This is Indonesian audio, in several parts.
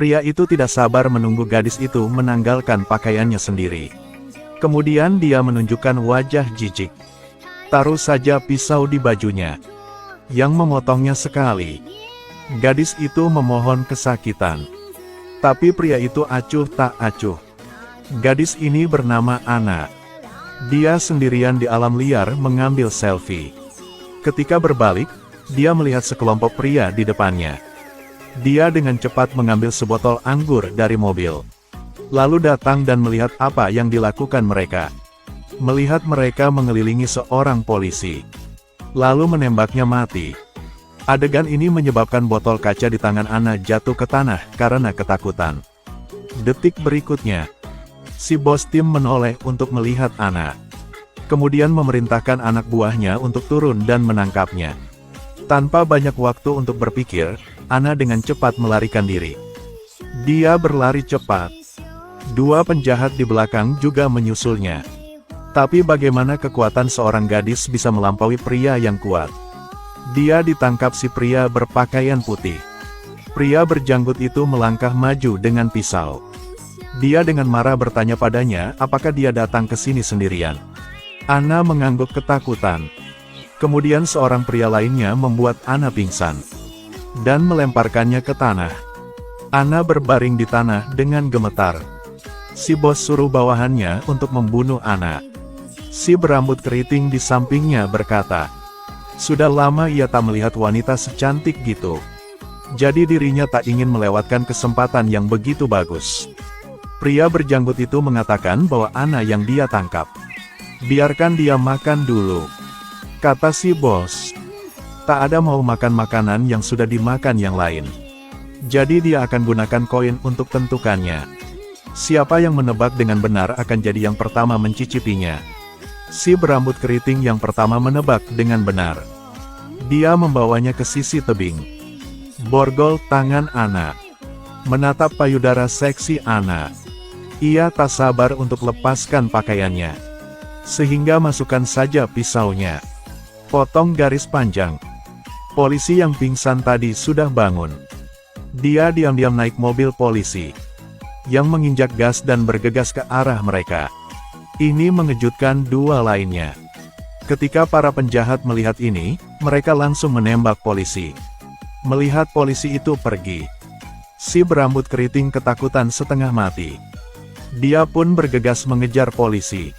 Pria itu tidak sabar menunggu gadis itu menanggalkan pakaiannya sendiri. Kemudian dia menunjukkan wajah jijik. Taruh saja pisau di bajunya, yang memotongnya sekali. Gadis itu memohon kesakitan. Tapi pria itu acuh tak acuh. Gadis ini bernama Anna. Dia sendirian di alam liar mengambil selfie. Ketika berbalik, dia melihat sekelompok pria di depannya. Dia dengan cepat mengambil sebotol anggur dari mobil. Lalu datang dan melihat apa yang dilakukan mereka. Melihat mereka mengelilingi seorang polisi. Lalu menembaknya mati. Adegan ini menyebabkan botol kaca di tangan Anna jatuh ke tanah karena ketakutan. Detik berikutnya, si bos tim menoleh untuk melihat Anna. Kemudian memerintahkan anak buahnya untuk turun dan menangkapnya. Tanpa banyak waktu untuk berpikir, Anna dengan cepat melarikan diri. Dia berlari cepat. Dua penjahat di belakang juga menyusulnya. Tapi bagaimana kekuatan seorang gadis bisa melampaui pria yang kuat? Dia ditangkap si pria berpakaian putih. Pria berjanggut itu melangkah maju dengan pisau. Dia dengan marah bertanya padanya apakah dia datang ke sini sendirian. Anna mengangguk ketakutan. Kemudian seorang pria lainnya membuat Anna pingsan dan melemparkannya ke tanah. Anna berbaring di tanah dengan gemetar. Si bos suruh bawahannya untuk membunuh Anna. Si berambut keriting di sampingnya berkata, sudah lama ia tak melihat wanita secantik gitu. Jadi dirinya tak ingin melewatkan kesempatan yang begitu bagus. Pria berjanggut itu mengatakan bahwa Anna yang dia tangkap. Biarkan dia makan dulu, kata si bos. Tak ada mau makan makanan yang sudah dimakan yang lain. Jadi dia akan gunakan koin untuk tentukannya. Siapa yang menebak dengan benar akan jadi yang pertama mencicipinya. Si berambut keriting yang pertama menebak dengan benar. Dia membawanya ke sisi tebing. Borgol tangan Anna. Menatap payudara seksi Anna. Ia tak sabar untuk lepaskan pakaiannya. Sehingga masukkan saja pisaunya. Potong garis panjang. Polisi yang pingsan tadi sudah bangun. Dia diam-diam naik mobil polisi, yang menginjak gas dan bergegas ke arah mereka. Ini mengejutkan dua lainnya. Ketika para penjahat melihat ini, mereka langsung menembak polisi. Melihat polisi itu pergi, si berambut keriting ketakutan setengah mati. Dia pun bergegas mengejar polisi.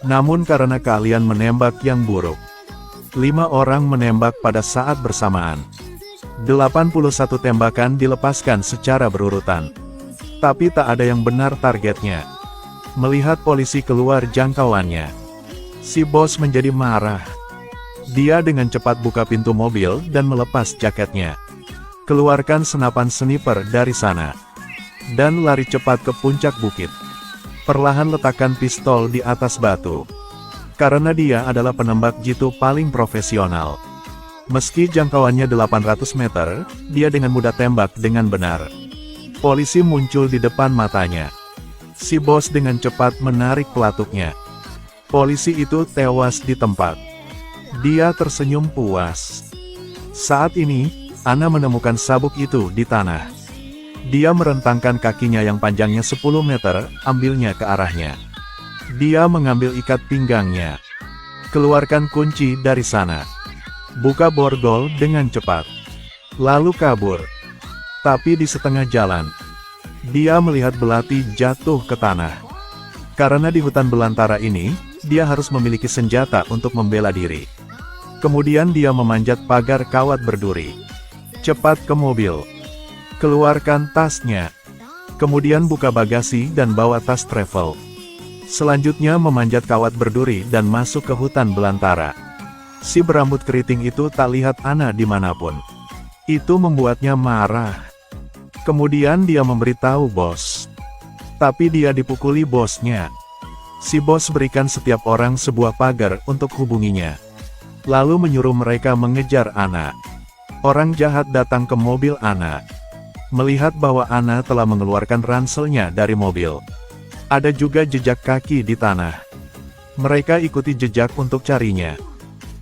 Namun karena keahlian menembak yang buruk, 5 orang menembak pada saat bersamaan. 81 tembakan dilepaskan secara berurutan. Tapi tak ada yang benar targetnya. Melihat polisi keluar jangkauannya, si bos menjadi marah. Dia dengan cepat buka pintu mobil dan melepas jaketnya. Keluarkan senapan sniper dari sana. Dan lari cepat ke puncak bukit. Perlahan letakkan pistol di atas batu. Karena dia adalah penembak jitu paling profesional. Meski jangkauannya 800 meter, dia dengan mudah tembak dengan benar. Polisi muncul di depan matanya. Si bos dengan cepat menarik pelatuknya. Polisi itu tewas di tempat. Dia tersenyum puas. Saat ini, Anna menemukan sabuk itu di tanah. Dia merentangkan kakinya yang panjangnya 10 meter, ambilnya ke arahnya. Dia mengambil ikat pinggangnya. Keluarkan kunci dari sana. Buka borgol dengan cepat. Lalu kabur. Tapi di setengah jalan, dia melihat belati jatuh ke tanah. Karena di hutan belantara ini, dia harus memiliki senjata untuk membela diri. Kemudian dia memanjat pagar kawat berduri. Cepat ke mobil. Keluarkan tasnya. Kemudian buka bagasi dan bawa tas travel. Selanjutnya memanjat kawat berduri dan masuk ke hutan belantara. Si berambut keriting itu tak lihat Anna dimanapun. Itu membuatnya marah. Kemudian dia memberitahu bos. Tapi dia dipukuli bosnya. Si bos berikan setiap orang sebuah pagar untuk hubunginya. Lalu menyuruh mereka mengejar Anna. Orang jahat datang ke mobil Anna. Melihat bahwa Anna telah mengeluarkan ranselnya dari mobil. Ada juga jejak kaki di tanah. Mereka ikuti jejak untuk carinya.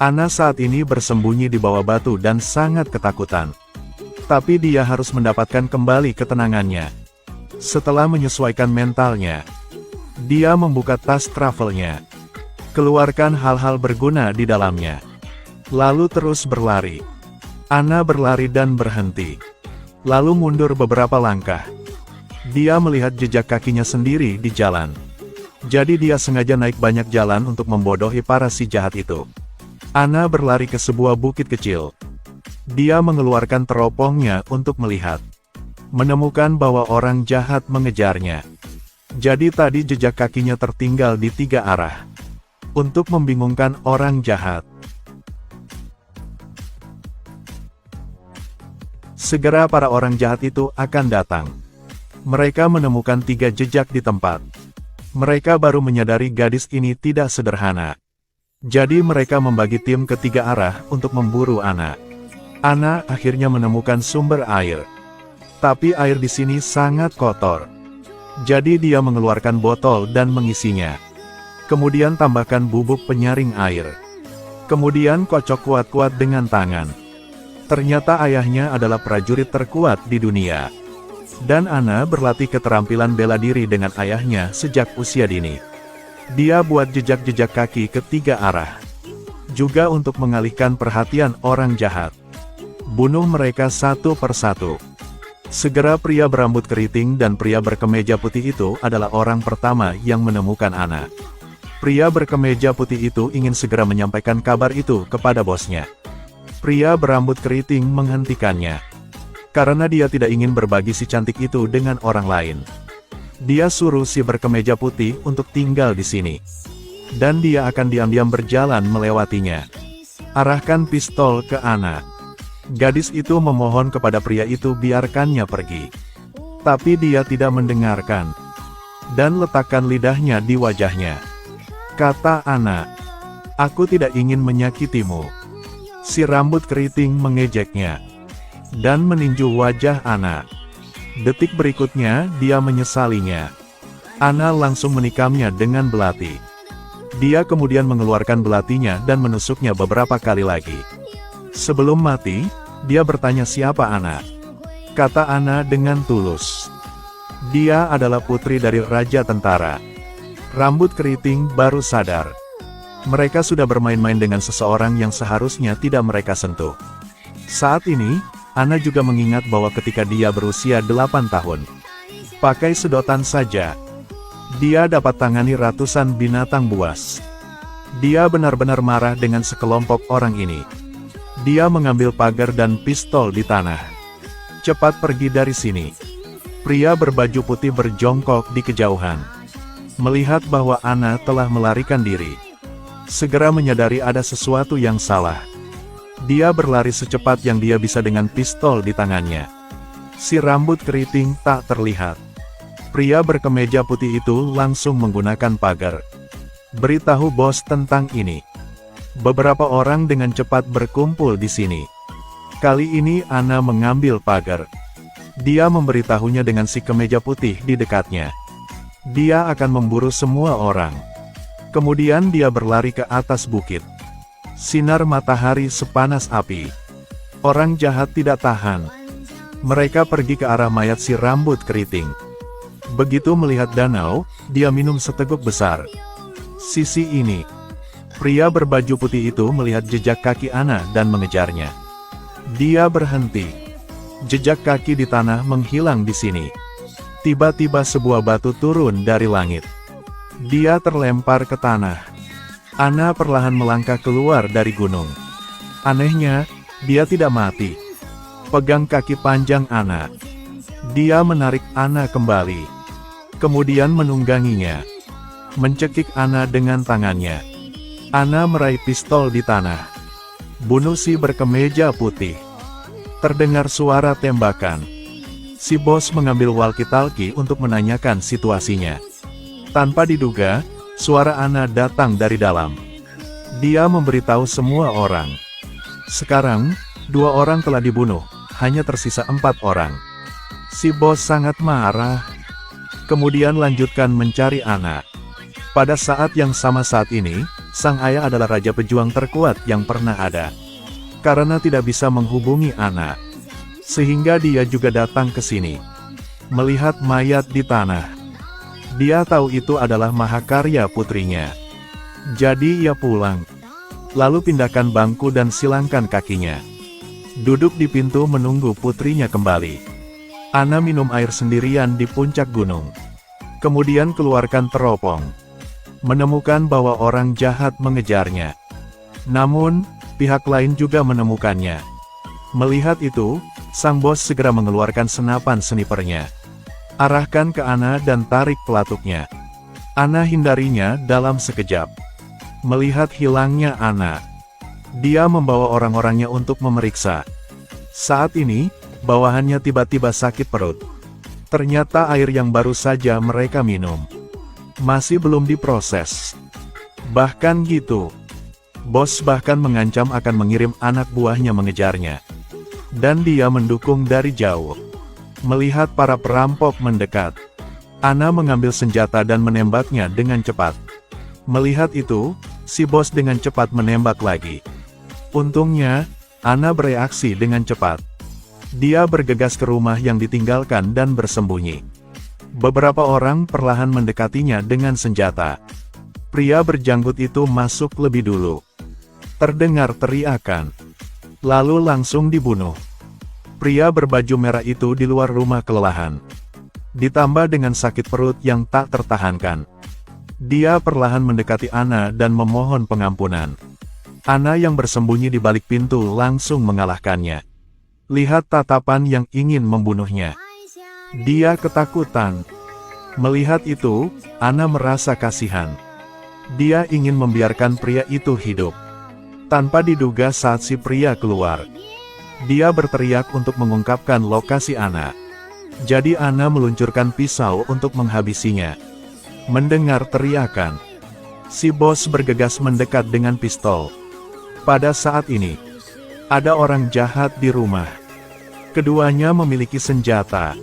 Anna saat ini bersembunyi di bawah batu dan sangat ketakutan. Tapi dia harus mendapatkan kembali ketenangannya. Setelah menyesuaikan mentalnya, dia membuka tas travelnya. Keluarkan hal-hal berguna di dalamnya. Lalu terus berlari. Anna berlari dan berhenti. Lalu mundur beberapa langkah. Dia melihat jejak kakinya sendiri di jalan. Jadi dia sengaja naik banyak jalan untuk membodohi para si jahat itu. Anna berlari ke sebuah bukit kecil. Dia mengeluarkan teropongnya untuk melihat. Menemukan bahwa orang jahat mengejarnya. Jadi tadi jejak kakinya tertinggal di 3 arah. Untuk membingungkan orang jahat. Segera para orang jahat itu akan datang. Mereka menemukan 3 jejak di tempat. Mereka baru menyadari gadis ini tidak sederhana. Jadi mereka membagi tim ke 3 arah untuk memburu Anna. Anna akhirnya menemukan sumber air. Tapi air di sini sangat kotor. Jadi dia mengeluarkan botol dan mengisinya. Kemudian tambahkan bubuk penyaring air. Kemudian kocok kuat-kuat dengan tangan. Ternyata ayahnya adalah prajurit terkuat di dunia. Dan Anna berlatih keterampilan bela diri dengan ayahnya sejak usia dini. Dia buat jejak-jejak kaki ke 3 arah. Juga untuk mengalihkan perhatian orang jahat. Bunuh mereka satu persatu. Segera pria berambut keriting dan pria berkemeja putih itu adalah orang pertama yang menemukan Anna. Pria berkemeja putih itu ingin segera menyampaikan kabar itu kepada bosnya. Pria berambut keriting menghentikannya. Karena dia tidak ingin berbagi si cantik itu dengan orang lain. Dia suruh si berkemeja putih untuk tinggal di sini. Dan dia akan diam-diam berjalan melewatinya. Arahkan pistol ke Anna. Gadis itu memohon kepada pria itu biarkannya pergi. Tapi dia tidak mendengarkan. Dan letakkan lidahnya di wajahnya. Kata Anna, "Aku tidak ingin menyakitimu." Si rambut keriting mengejeknya. Dan meninju wajah Anna. Detik berikutnya, dia menyesalinya. Anna langsung menikamnya dengan belati. Dia kemudian mengeluarkan belatinya dan menusuknya beberapa kali lagi. Sebelum mati, dia bertanya siapa Anna. Kata Anna dengan tulus. Dia adalah putri dari Raja Tentara. Rambut keriting baru sadar. Mereka sudah bermain-main dengan seseorang yang seharusnya tidak mereka sentuh. Saat ini, Anna juga mengingat bahwa ketika dia berusia 8 tahun. Pakai sedotan saja. Dia dapat tangani ratusan binatang buas. Dia benar-benar marah dengan sekelompok orang ini. Dia mengambil pagar dan pistol di tanah. Cepat pergi dari sini. Pria berbaju putih berjongkok di kejauhan. Melihat bahwa Anna telah melarikan diri. Segera menyadari ada sesuatu yang salah. Dia berlari secepat yang dia bisa dengan pistol di tangannya. Si rambut keriting tak terlihat. Pria berkemeja putih itu langsung menggunakan pagar. Beritahu bos tentang ini. Beberapa orang dengan cepat berkumpul di sini. Kali ini Anna mengambil pagar. Dia memberitahunya dengan si kemeja putih di dekatnya. Dia akan memburu semua orang. Kemudian dia berlari ke atas bukit. Sinar matahari sepanas api. Orang jahat tidak tahan. Mereka pergi ke arah mayat si rambut keriting. Begitu melihat danau, dia minum seteguk besar. Sisi ini. Pria berbaju putih itu melihat jejak kaki Anna dan mengejarnya. Dia berhenti. Jejak kaki di tanah menghilang di sini. Tiba-tiba sebuah batu turun dari langit. Dia terlempar ke tanah. Anna perlahan melangkah keluar dari gunung. Anehnya, dia tidak mati. Pegang kaki panjang Anna. Dia menarik Anna kembali. Kemudian menungganginya. Mencekik Anna dengan tangannya. Anna meraih pistol di tanah. Bunuh si berkemeja putih. Terdengar suara tembakan. Si bos mengambil walkie-talkie untuk menanyakan situasinya. Tanpa diduga, suara Anna datang dari dalam. Dia memberitahu semua orang. Sekarang, 2 orang telah dibunuh, hanya tersisa 4 orang. Si bos sangat marah. Kemudian lanjutkan mencari Anna. Pada saat yang sama saat ini, sang ayah adalah raja pejuang terkuat yang pernah ada. Karena tidak bisa menghubungi Anna, Sehingga dia juga datang ke sini. Melihat mayat di tanah. Dia tahu itu adalah mahakarya putrinya. Jadi ia pulang. Lalu pindahkan bangku dan silangkan kakinya. Duduk di pintu menunggu putrinya kembali. Ana minum air sendirian di puncak gunung. Kemudian keluarkan teropong. Menemukan bahwa orang jahat mengejarnya. Namun, pihak lain juga menemukannya. Melihat itu, sang bos segera mengeluarkan senapan snipernya. Arahkan ke Ana dan tarik pelatuknya. Ana hindarinya dalam sekejap. Melihat hilangnya Ana, dia membawa orang-orangnya untuk memeriksa. Saat ini, bawahannya tiba-tiba sakit perut. Ternyata air yang baru saja mereka minum masih belum diproses. Bahkan gitu, bos bahkan mengancam akan mengirim anak buahnya mengejarnya. Dan dia mendukung dari jauh. Melihat para perampok mendekat, Ana mengambil senjata dan menembaknya dengan cepat. Melihat itu, si bos dengan cepat menembak lagi. Untungnya, Ana bereaksi dengan cepat. Dia bergegas ke rumah yang ditinggalkan dan bersembunyi. Beberapa orang perlahan mendekatinya dengan senjata. Pria berjanggut itu masuk lebih dulu. Terdengar teriakan. Lalu langsung dibunuh. Pria berbaju merah itu di luar rumah kelelahan. Ditambah dengan sakit perut yang tak tertahankan. Dia perlahan mendekati Ana dan memohon pengampunan. Ana yang bersembunyi di balik pintu langsung mengalahkannya. Lihat tatapan yang ingin membunuhnya. Dia ketakutan. Melihat itu, Ana merasa kasihan. Dia ingin membiarkan pria itu hidup. Tanpa diduga saat si pria keluar, dia berteriak untuk mengungkapkan lokasi Ana. Jadi Ana meluncurkan pisau untuk menghabisinya. Mendengar teriakan, si bos bergegas mendekat dengan pistol. Pada saat ini, ada orang jahat di rumah. Keduanya memiliki senjata.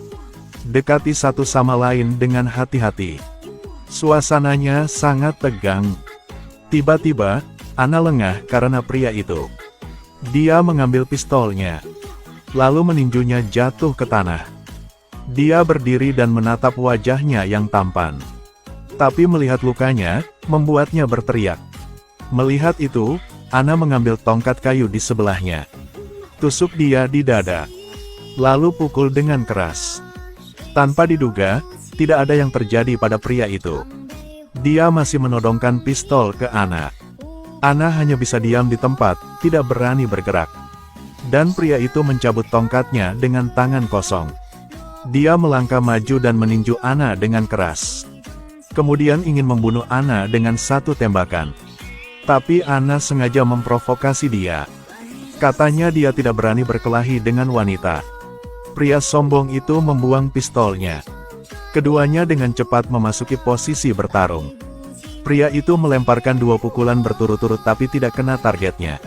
Dekati satu sama lain dengan hati-hati. Suasananya sangat tegang. Tiba-tiba, Ana lengah karena pria itu. Dia mengambil pistolnya, lalu meninjunya jatuh ke tanah. Dia berdiri dan menatap wajahnya yang tampan. Tapi melihat lukanya, membuatnya berteriak. Melihat itu, Ana mengambil tongkat kayu di sebelahnya. Tusuk dia di dada. Lalu pukul dengan keras. Tanpa diduga, tidak ada yang terjadi pada pria itu. Dia masih menodongkan pistol ke Ana. Ana hanya bisa diam di tempat, tidak berani bergerak. Dan pria itu mencabut tongkatnya dengan tangan kosong. Dia melangkah maju dan meninju Ana dengan keras. Kemudian ingin membunuh Ana dengan satu tembakan. Tapi Ana sengaja memprovokasi dia. Katanya dia tidak berani berkelahi dengan wanita. Pria sombong itu membuang pistolnya. Keduanya dengan cepat memasuki posisi bertarung. Pria itu melemparkan 2 pukulan berturut-turut tapi tidak kena targetnya.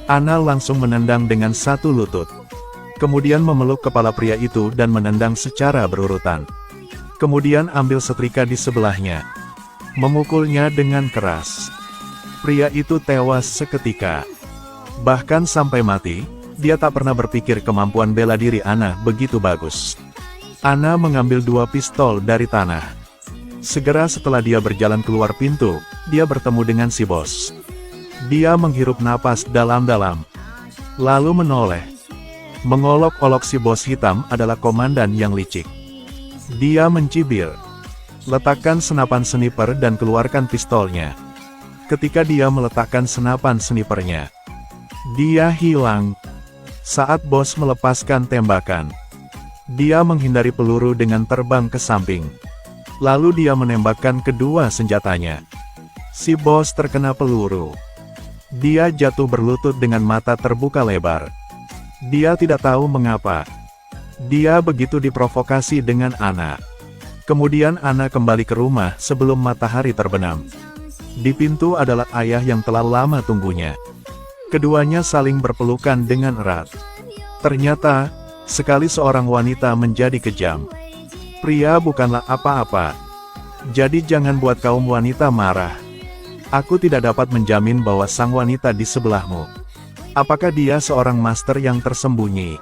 Ana langsung menendang dengan satu lutut. Kemudian memeluk kepala pria itu dan menendang secara berurutan. Kemudian ambil setrika di sebelahnya. Memukulnya dengan keras. Pria itu tewas seketika. Bahkan sampai mati, dia tak pernah berpikir kemampuan bela diri Ana begitu bagus. Ana mengambil 2 pistol dari tanah. Segera setelah dia berjalan keluar pintu, dia bertemu dengan si bos. Dia menghirup napas dalam-dalam. Lalu menoleh. Mengolok-olok si bos hitam adalah komandan yang licik. Dia mencibir. Letakkan senapan sniper dan keluarkan pistolnya. Ketika dia meletakkan senapan snipernya, dia hilang. Saat bos melepaskan tembakan, dia menghindari peluru dengan terbang ke samping. Lalu dia menembakkan kedua senjatanya. Si bos terkena peluru. Dia jatuh berlutut dengan mata terbuka lebar. Dia tidak tahu mengapa. Dia begitu diprovokasi dengan Ana. Kemudian Ana kembali ke rumah sebelum matahari terbenam. Di pintu adalah ayah yang telah lama tunggunya. Keduanya saling berpelukan dengan erat. Ternyata, sekali seorang wanita menjadi kejam. Pria bukanlah apa-apa. Jadi jangan buat kaum wanita marah. Aku tidak dapat menjamin bahwa sang wanita di sebelahmu. Apakah dia seorang master yang tersembunyi?